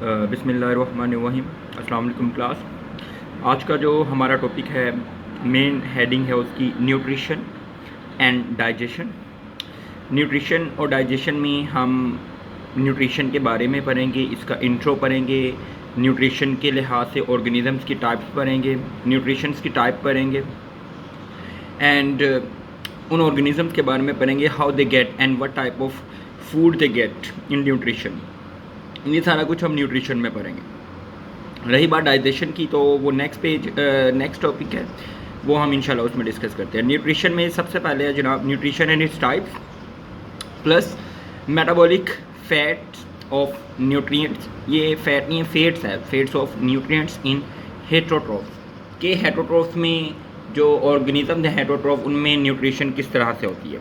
बिस्मिल्लाहिर्रहमानिर्रहीम। अस्सलाम वालेकुम क्लास। आज का जो हमारा टॉपिक है, मेन हेडिंग है उसकी न्यूट्रिशन एंड डाइजेशन। न्यूट्रिशन और डाइजेशन में हम न्यूट्रिशन के बारे में पढ़ेंगे, इसका इंट्रो पढ़ेंगे, न्यूट्रिशन के लिहाज से ऑर्गेनिजम्स की टाइप्स पढ़ेंगे, न्यूट्रिशंस की टाइप पढ़ेंगे एंड उन ऑर्गेनिजम्स के बारे में पढ़ेंगे, how they get and what type of food they get in nutrition. ये सारा कुछ हम न्यूट्रिशन में पढ़ेंगे। रही बात डाइजेशन की, तो वो नेक्स्ट टॉपिक है, वो हम इंशाल्लाह उसमें डिस्कस करते हैं। न्यूट्रिशन में सबसे पहले है जनाब nutrition and its types plus metabolic fats of nutrients. ये फैट नहीं है, फेट्स है, fates of nutrients in heterotrophs. के हेटरोट्रॉफ्स में जो ऑर्गेनिज्म है हेटरोट्रॉफ, उनमें न्यूट्रिशन किस तरह से होती है।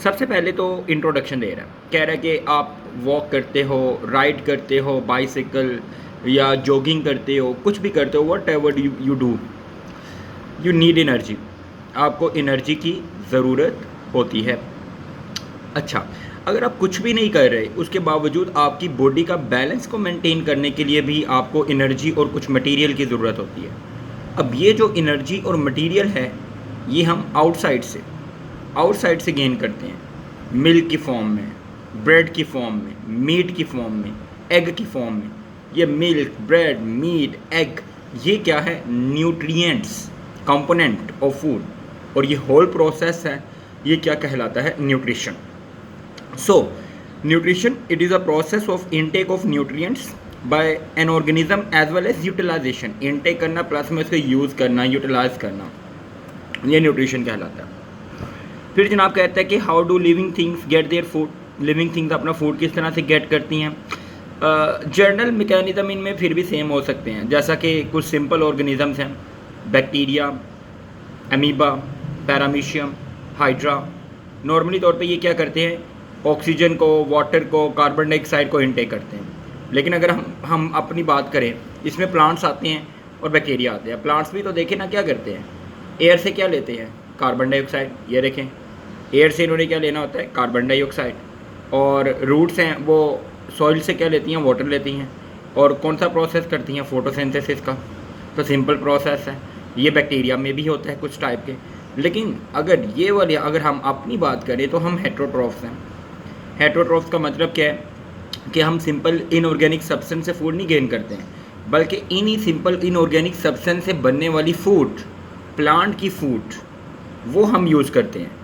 सबसे पहले तो इंट्रोडक्शन दे रहा है, कह रहा है कि आप वॉक करते हो, राइड करते हो, बाइसिकल या जॉगिंग करते हो, कुछ भी करते हो, what ever you do, you need energy. आपको एनर्जी की ज़रूरत होती है। अच्छा, अगर आप कुछ भी नहीं कर रहे, उसके बावजूद आपकी बॉडी का बैलेंस को मेंटेन करने के लिए भी आपको एनर्जी और कुछ मटेरियल की ज़रूरत होती है। अब ये जो एनर्जी और मटेरियल है, ये हम आउटसाइड से गेन करते हैं, मिल्क की फॉर्म में, ब्रेड की फॉर्म में, मीट की फॉर्म में, एग की फॉर्म में। ये मिल्क, ब्रेड, मीट, एग, ये क्या है? न्यूट्रिएंट्स, कंपोनेंट ऑफ फूड, और ये होल प्रोसेस है, ये क्या कहलाता है? Nutrition. So nutrition, it is a process of intake of nutrients by an organism as well as utilization. Intake करना प्लस में उसको यूज़ करना, यूटिलाइज करना, ये न्यूट्रिशन कहलाता है। फिर जनाब कहता है कि how do living things get their food. Living things अपना फूड किस तरह से गेट करती हैं। जर्नल मैकेनिज्म इनमें फिर भी सेम हो सकते हैं, जैसा कि कुछ सिंपल ऑर्गेनिजम्स हैं, bacteria, amoeba, paramecium, hydra. Normally तौर पे ये क्या करते हैं? ऑक्सीजन को, वाटर को, कार्बन डाइऑक्साइड को इनटेक करते हैं। लेकिन अगर हम अपनी बात करें, इसमें प्लांट्स आते हैं और बैक्टीरिया आते हैं। प्लांट्स भी तो देखें ना, क्या करते हैं? एयर से क्या लेते हैं? Carbon dioxide. ये देखें, एयर से इन्होंने क्या लेना होता है? Carbon dioxide. और रूट्स हैं, वो सॉइल से क्या लेती हैं? वाटर लेती हैं। और कौन सा प्रोसेस करती हैं? फोटोसिंथेसिस का। तो सिंपल प्रोसेस है। ये बैक्टीरिया में भी होता है कुछ टाइप के। लेकिन अगर हम अपनी बात करें तो हम हेटरोट्रॉफ्स हैं। हेटरोट्रॉफ्स का मतलब क्या है? कि हम सिंपल इनऑर्गेनिक सब्सटेंस से फूड नहीं गेन करते हैं, बल्कि इन्हीं सिंपल इनऑर्गेनिक सब्सटेंस से बनने वाली फूड, प्लांट की फूड, वो हम यूज़ करते हैं।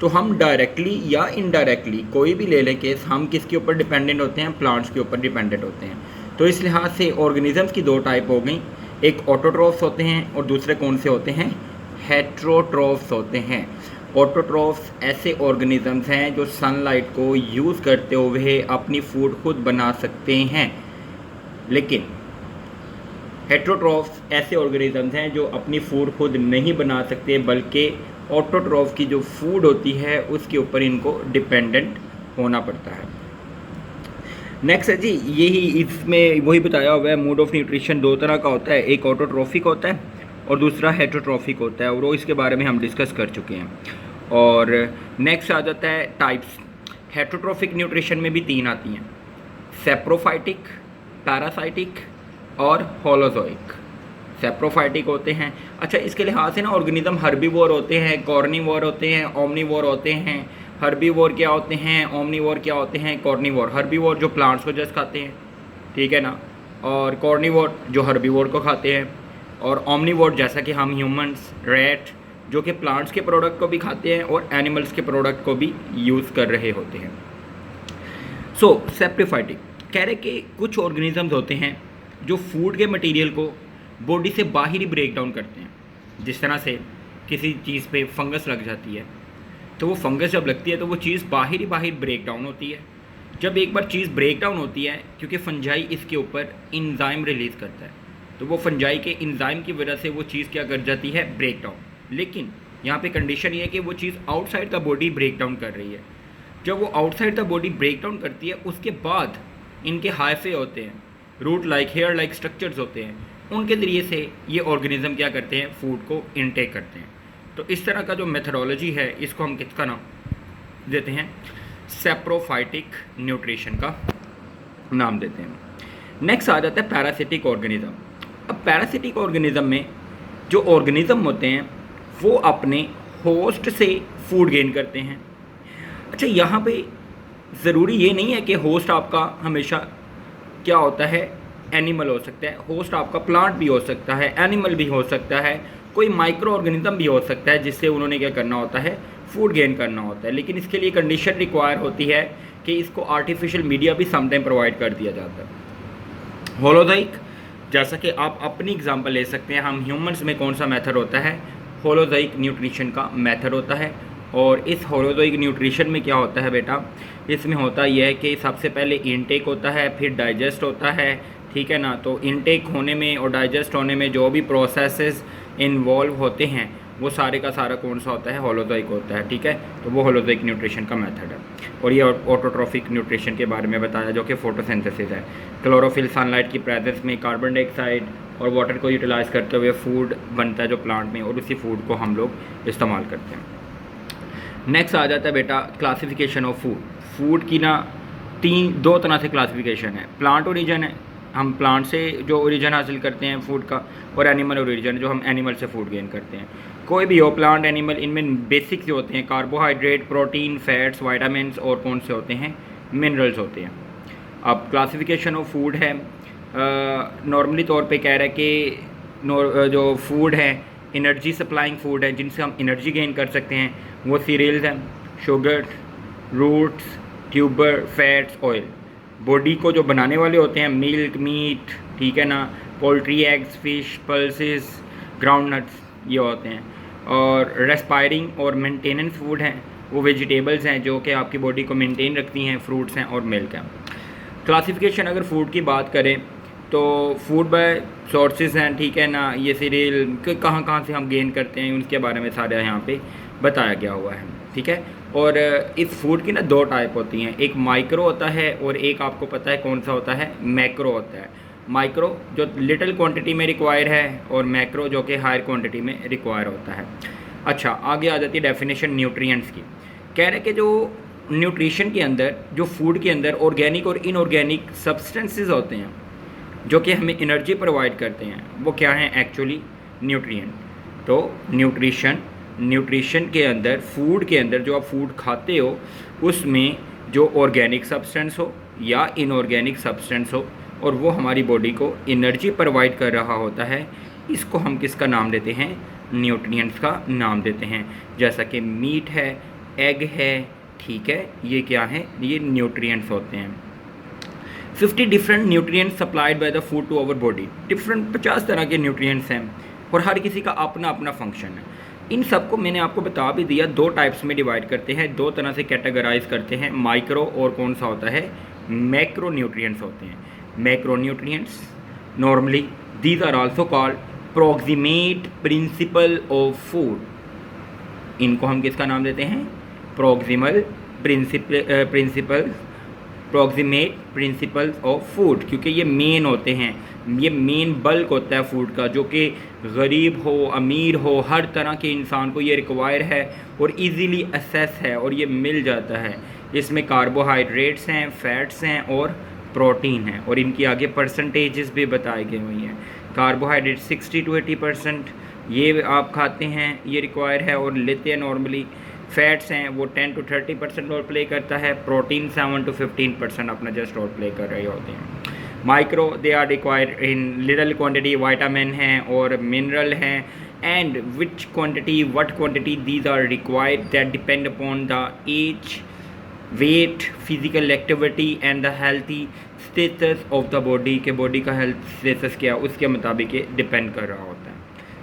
तो हम डायरेक्टली या इनडायरेक्टली कोई भी ले लें केस, हम किसके ऊपर डिपेंडेंट होते हैं? प्लांट्स के ऊपर डिपेंडेंट होते हैं। तो इस लिहाज से ऑर्गेनिजम्स की दो टाइप हो गई, एक ऑटोट्रॉफ्स होते हैं और दूसरे कौन से होते हैं? हेट्रोट्रॉफ्स होते हैं। ऑटोट्रॉफ्स ऐसे ऑर्गेनिजम्स हैं जो सनलाइट को यूज़ करते हुए अपनी फूड खुद बना सकते हैं। लेकिन हेट्रोट्रॉफ्स ऐसे ऑर्गेनिजम्स हैं जो अपनी फूड खुद नहीं बना सकते, बल्कि ऑटोट्रॉफ की जो फूड होती है उसके ऊपर इनको डिपेंडेंट होना पड़ता है। नेक्स्ट है जी, यही इसमें वही बताया हुआ है, मोड ऑफ न्यूट्रिशन दो तरह का होता है, एक ऑटोट्रॉफिक होता है और दूसरा हेट्रोट्रॉफिक होता है, और वो इसके बारे में हम डिस्कस कर चुके हैं। और नेक्स्ट आ जाता है टाइप्स। हेट्रोट्रॉफिक न्यूट्रिशन में भी तीन आती हैं, सेप्रोफाइटिक, पैरासाइटिक और होलोजोइक। सेप्रोफाइटिक होते हैं। अच्छा, इसके लिहाज से ना ऑर्गेनिज्म हर्बीवोर होते हैं, कॉर्निवोर होते हैं, ओमनीवोर होते हैं। हर्बीवोर क्या होते हैं, ओमनीवोर क्या होते हैं? कॉर्निवोर, हर्बीवोर जो प्लांट्स को जस्ट खाते हैं, ठीक है ना, और कॉर्निवोर जो हर्बीवोर को खाते हैं, और ओमनीवोर जैसा कि हम ह्यूमंस, रैट, जो कि प्लांट्स के प्रोडक्ट को भी खाते हैं और एनिमल्स के प्रोडक्ट को भी यूज़ कर रहे होते हैं। सो सेप्रोफाइटिक कह रहे कि कुछ ऑर्गेनिजम्स होते हैं जो फूड के मटीरियल को बॉडी से बाहर ही ब्रेक डाउन करते हैं। जिस तरह से किसी चीज़ पे फंगस लग जाती है, तो वो फंगस जब लगती है तो वो चीज़ बाहर ही बाहर ब्रेक डाउन होती है। जब एक बार चीज़ ब्रेक डाउन होती है, क्योंकि फंजाई इसके ऊपर इंजाइम रिलीज़ करता है, तो वो फंजाई के इंजाइम की वजह से वो चीज़ क्या कर जाती है? Break down. लेकिन यहाँ पे कंडीशन ये है कि वो चीज़ outside the body break down कर रही है। जब वो outside the body break down करती है, उसके बाद इनके हाइफे होते हैं, root like, hair like structures होते हैं, उनके ज़रिए से ये ऑर्गेनिज्म क्या करते हैं? फूड को इनटेक करते हैं। तो इस तरह का जो मेथडोलॉजी है, इसको हम किसका नाम देते हैं? सेप्रोफाइटिक न्यूट्रिशन का नाम देते हैं। नेक्स्ट आ जाता है पैरासिटिक ऑर्गेनिज्म। अब पैरासिटिक ऑर्गेनिज्म में जो ऑर्गेनिज्म होते हैं वो अपने होस्ट से फूड गेन करते हैं। अच्छा, यहाँ पे ज़रूरी ये नहीं है कि होस्ट आपका हमेशा क्या होता है, एनिमल हो सकता है, होस्ट आपका प्लांट भी हो सकता है, एनिमल भी हो सकता है, कोई माइक्रो ऑर्गेनिज्म भी हो सकता है जिससे उन्होंने क्या करना होता है, फूड गेन करना होता है। लेकिन इसके लिए कंडीशन रिक्वायर होती है कि इसको आर्टिफिशियल मीडिया भी समटाइम प्रोवाइड कर दिया जाता है। होलोज़ाइक, जैसा कि आप अपनी एग्जांपल ले सकते हैं, हम ह्यूमंस में कौन सा मेथड होता है, होलोज़ाइक न्यूट्रिशन का मेथड होता है। और इस होलोज़ाइक न्यूट्रिशन में क्या होता है बेटा, इसमें होता यह है कि सबसे पहले इनटेक होता है, फिर डाइजेस्ट होता है, ठीक है ना। तो इनटेक होने में और डाइजेस्ट होने में जो भी प्रोसेसेस इन्वॉल्व होते हैं वो सारे का सारा कौन सा होता है, होलोज़ाइक होता है, ठीक है। तो वो होलोज़ाइक न्यूट्रिशन का मेथड है। और ये ऑटोट्रॉफिक न्यूट्रिशन के बारे में बताया जो कि फोटोसिंथेसिस है। क्लोरोफिल सनलाइट की प्रेजेंस में कार्बन डाइऑक्साइड और वाटर को यूटिलाइज करते हुए फूड बनता है जो प्लांट में, और उसी फूड को हम लोग इस्तेमाल करते हैं। नेक्स्ट आ जाता है बेटा क्लासिफिकेशन ऑफ फूड। फूड की ना दो तरह से क्लासिफिकेशन है। प्लांट ओरिजिन है, हम प्लांट से जो ओरिजिन हासिल करते हैं फूड का, और एनिमल ओरिजिन जो हम एनिमल से फूड गेन करते हैं। कोई भी हो, प्लांट, एनिमल, इनमें बेसिक से होते हैं कार्बोहाइड्रेट, प्रोटीन, फैट्स, वाइटामिन और कौन से होते हैं, मिनरल्स होते हैं। अब क्लासिफिकेशन ऑफ फूड है, नॉर्मली तौर पे कह रहा है कि जो फूड है एनर्जी सप्लाइंग फूड है, जिनसे हम एनर्जी गेन कर सकते हैं, वो सीरियल्स हैं, sugar, roots, tuber, fats, oil. Body को जो बनाने वाले होते हैं, मिल्क, मीट, ठीक है ना, poultry, eggs, fish, pulses, ground nuts, ये होते हैं। और रेस्पायरिंग और मेंटेनेंस फूड हैं, वो वेजिटेबल्स हैं जो कि आपकी बॉडी को मेंटेन रखती हैं, फ्रूट्स हैं और मिल्क हैं। क्लासिफिकेशन अगर फूड की बात करें तो फूड बाय सोर्सेज हैं, ठीक है ना, ये सीरियल कहाँ कहाँ से हम गेन करते हैं उनके बारे में सारा यहाँ पे बताया गया हुआ है, ठीक है। और इस फूड की ना दो टाइप होती हैं, एक माइक्रो होता है और एक आपको पता है कौन सा होता है, मैक्रो होता है। माइक्रो जो लिटिल क्वांटिटी में रिक्वायर है और मैक्रो जो कि हायर क्वांटिटी में रिक्वायर होता है। अच्छा, आगे आ जाती है डेफिनेशन न्यूट्रिएंट्स की। कह रहे कि जो न्यूट्रिशन के अंदर, जो फूड के अंदर ऑर्गेनिक और इनऑर्गेनिक सब्सटेंसेस होते हैं जो कि हमें एनर्जी प्रोवाइड करते हैं, वो क्या हैं एक्चुअली, न्यूट्रिएंट। तो न्यूट्रिशन के अंदर, फूड के अंदर जो आप फूड खाते हो उसमें जो ऑर्गेनिक सब्सटेंस हो या इनऑर्गेनिक सब्सटेंस हो और वो हमारी बॉडी को एनर्जी प्रोवाइड कर रहा होता है, इसको हम किसका नाम देते हैं, न्यूट्रिएंट्स का नाम देते हैं। जैसा कि मीट है, एग है, ठीक है, ये क्या है, ये न्यूट्रिएंट्स होते हैं। 50 different nutrients supplied by the food to our body. Different 50 तरह के न्यूट्रिएंट्स हैं और हर किसी का अपना अपना फंक्शन है। इन सबको मैंने आपको बता भी दिया, दो टाइप्स में डिवाइड करते हैं, दो तरह से कैटेगराइज करते हैं, माइक्रो और कौन सा होता है, मैक्रो न्यूट्रिएंट्स होते हैं। Macro nutrients normally these are also called proximate principle of food. इनको हम किसका नाम देते हैं, proximal principle, proximate principles of food, क्योंकि ये मेन होते हैं, ये मेन बल्क होता है फूड का, जो कि गरीब हो, अमीर हो, हर तरह के इंसान को ये रिक्वायर है और इजीली एक्सेस है और ये मिल जाता है। इसमें कार्बोहाइड्रेट्स हैं, फैट्स हैं और प्रोटीन है, और इनकी आगे परसेंटेजेस भी बताई गई हुई हैं। कार्बोहाइड्रेट 60 to 80% ये आप खाते हैं, ये रिक्वायर है और लेते हैं नॉर्मली। फैट्स हैं वो 10 to 30% रोल प्ले करता है। प्रोटीन 7 to 15% अपना जस्ट रोल प्ले कर रहे होते हैं। Micro they are required in little quantity, vitamin हैं और मिनरल हैं, and which quantity, what quantity these are required that depend upon the age, weight, physical activity and the healthy status of the body, के body का health status क्या उसके मुताबिक ये depend कर रहा होता है।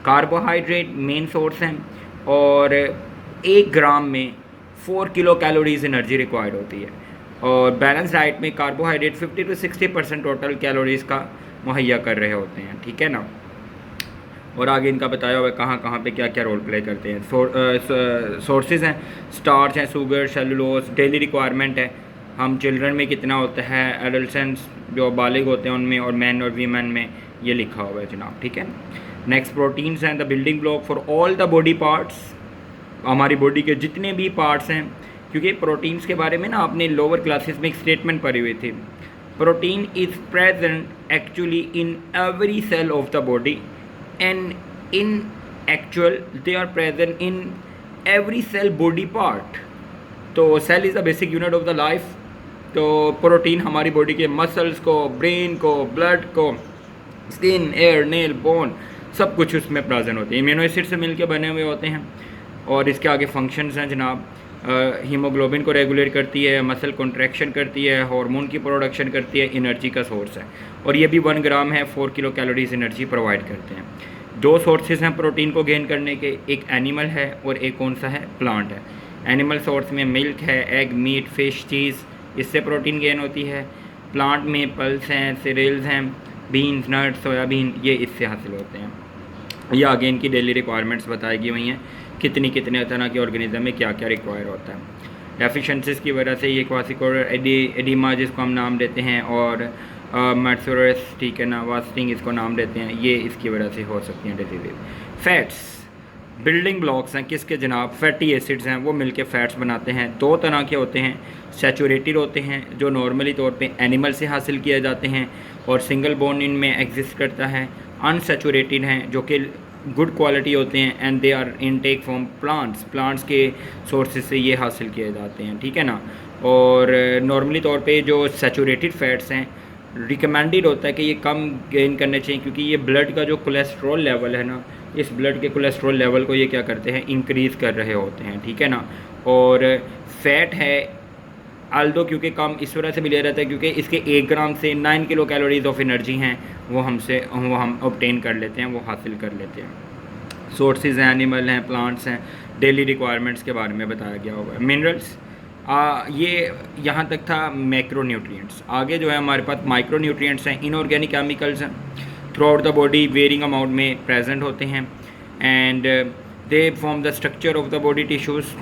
कार्बोहाइड्रेट मेन सोर्स हैं और 1 ग्राम में 4 किलो कैलोरीज एनर्जी रिक्वायर्ड होती है, और बैलेंस डाइट में कार्बोहाइड्रेट 50 to 60% टोटल कैलोरीज का मुहैया कर रहे होते हैं, ठीक है ना। और आगे इनका बताया हुआ है कहाँ कहाँ पे क्या क्या रोल प्ले करते हैं। सोर्सेज हैं, स्टार्च हैं, शुगर, सेलुलोज, डेली रिक्वायरमेंट है। हम चिल्ड्रन में कितना होता है, एडल्सेंट्स जो बालिग होते हैं उनमें, और मैन और वीमेन में ये लिखा हुआ है जनाब, ठीक है। नेक्स्ट प्रोटीन्स हैं, the building block for all the body parts, हमारी बॉडी के जितने भी पार्ट्स हैं, क्योंकि प्रोटीन्स के बारे में ना आपने लोअर क्लासेस में एक स्टेटमेंट पढ़ी हुई थी protein is present actually in every cell of the body, and in actual they are present in every cell body part. तो cell is the basic unit of the life. तो protein हमारी body के muscles को, brain को, blood को, skin, hair, nail, bone, सब कुछ उसमें प्रेजेंट होते हैं। इम्यूनो एसिड से मिलकर बने हुए होते हैं। और इसके आगे फंक्शंस हैं जनाब, हीमोग्लोबिन को रेगुलेट करती है, मसल कॉन्ट्रैक्शन करती है, हार्मोन की प्रोडक्शन करती है, एनर्जी का सोर्स है। और ये भी 1 ग्राम है, 4 किलो कैलोरीज एनर्जी प्रोवाइड करते हैं। 2 सोर्सेज हैं प्रोटीन को गेन करने के, एक एनिमल है और एक कौन सा है, प्लांट है। एनिमल सोर्स में मिल्क है, एग, मीट, फिश, चीज़, इससे प्रोटीन गेन होती है। प्लांट में पल्स हैं, सीरियल्स हैं, बीन्स, नट्स, सोयाबीन, ये इससे हासिल होते हैं। ये आगे इनकी डेली रिक्वायरमेंट्स बताई गई हुई हैं, कितनी तरह के ऑर्गेनिज्म में क्या क्या रिक्वायर होता है। डेफिशिएंसीज की वजह से ये क्वासिकुलर एडिमा जिसको हम नाम देते हैं, और मैट्सोरस, ठीक है ना, वास्टिंग इसको नाम देते हैं, ये इसकी वजह से हो सकती हैं डिजीज़। फैट्स बिल्डिंग ब्लॉक्स हैं किसके जनाब, फैटी एसिड्स हैं, वो मिलके फैट्स बनाते हैं। 2 तरह के होते हैं, सैचुरेटेड होते हैं जो नॉर्मली तौर पे एनिमल से हासिल किए जाते हैं और सिंगल बोन इनमें एग्जिस्ट करता है। अनसैचुरेटेड हैं जो कि गुड क्वालिटी होते हैं and they are intake from plants के सोर्सेज से ये हासिल किए जाते हैं, ठीक है ना। और नॉर्मली तौर पे जो सैचुरेटेड फैट्स हैं रिकमेंडेड होता है कि ये कम गेन करने चाहिए, क्योंकि ये ब्लड का जो कोलेस्ट्रॉल लेवल है ना, इस ब्लड के कोलेस्ट्रॉल लेवल को ये क्या करते हैं, इंक्रीज़ कर रहे होते हैं, ठीक है ना। और फैट है आल्दो क्योंकि कम इस वजह से भी ले रहता है क्योंकि इसके 1 ग्राम से 9 किलो कैलोरीज ऑफ एनर्जी हैं, वो हम ऑब्टेन कर लेते हैं, वो हासिल कर लेते हैं। सोर्सेज हैं, एनिमल हैं, प्लांट्स हैं, डेली रिक्वायरमेंट्स के बारे में बताया गया होगा। मिनरल्स, ये यहाँ तक था मैक्रोन्यूट्रिएंट्स। आगे जो है हमारे पास माइक्रोन्यूट्रिएंट्स हैं, इनऑर्गेनिक केमिकल्स हैं, throughout the body varying amount में प्रेजेंट होते हैं and they form the structure of the body tissues.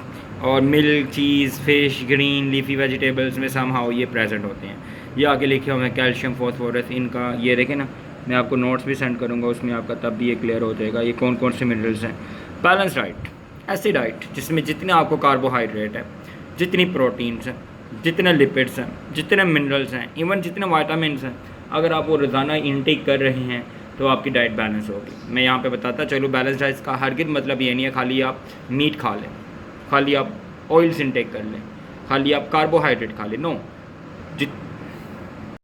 और milk, cheese, fish, green leafy vegetables में समहाउ ये प्रेजेंट होते हैं। ये आगे लिखे हुए हैं कैल्शियम, फॉस्फोरस, इनका ये देखें ना, मैं आपको नोट्स भी सेंड करूँगा, उसमें आपका तब भी ये क्लियर हो जाएगा ये कौन कौन से मिनरल्स हैं। बैलेंस डाइट, ऐसी डाइट जिसमें जितने आपको कार्बोहाइड्रेट है, जितनी प्रोटीन्स हैं, जितने लिपिड्स हैं, जितने मिनरल्स हैं, इवन जितने वाइटामिन हैं, अगर आप वो रोज़ाना इनटेक कर रहे हैं तो आपकी डाइट बैलेंस होगी। मैं यहाँ पे बताता चलो, बैलेंस डाइट का हरगिज़ मतलब ये नहीं है खाली आप मीट खा लें, खाली आप ऑयल्स इनटेक कर लें, खाली आप कार्बोहाइड्रेट खा लें। नो,